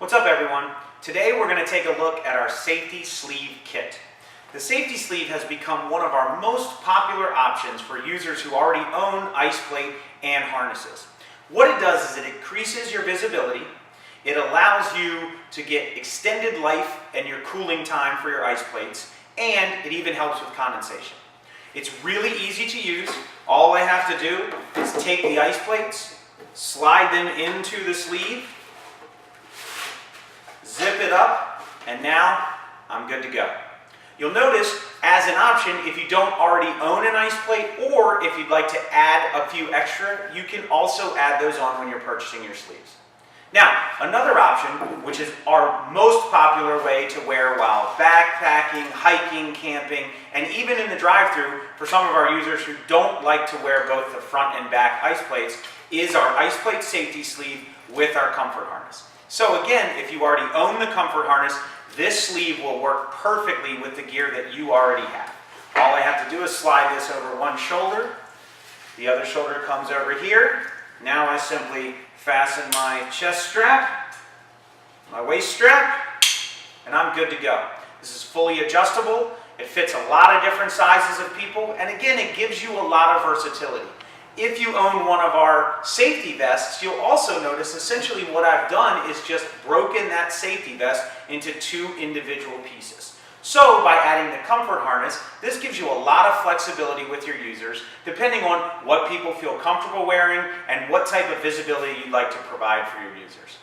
What's up, everyone? Today we're going to take a look at our safety sleeve kit. The safety sleeve has become one of our most popular options for users who already own ice plate and harnesses. What it does is it increases your visibility, it allows you to get extended life and your cooling time for your ice plates, and it even helps with condensation. It's really easy to use. All I have to do is take the ice plates, slide them into the sleeve, zip it up, and now I'm good to go. You'll notice, as an option, if you don't already own an ice plate, or if you'd like to add a few extra, you can also add those on when you're purchasing your sleeves. Now, another option, which is our most popular way to wear while backpacking, hiking, camping, and even in the drive-thru for some of our users who don't like to wear both the front and back ice plates, is our ice plate safety sleeve with our comfort harness. So again, if you already own the comfort harness, this sleeve will work perfectly with the gear that you already have. All I have to do is slide this over one shoulder. The other shoulder comes over here. Now I simply fasten my chest strap, my waist strap, and I'm good to go. This is fully adjustable. It fits a lot of different sizes of people, and again, it gives you a lot of versatility. If you own one of our safety vests, you'll also notice essentially what I've done is just broken that safety vest into two individual pieces. So by adding the comfort harness, this gives you a lot of flexibility with your users, depending on what people feel comfortable wearing and what type of visibility you'd like to provide for your users.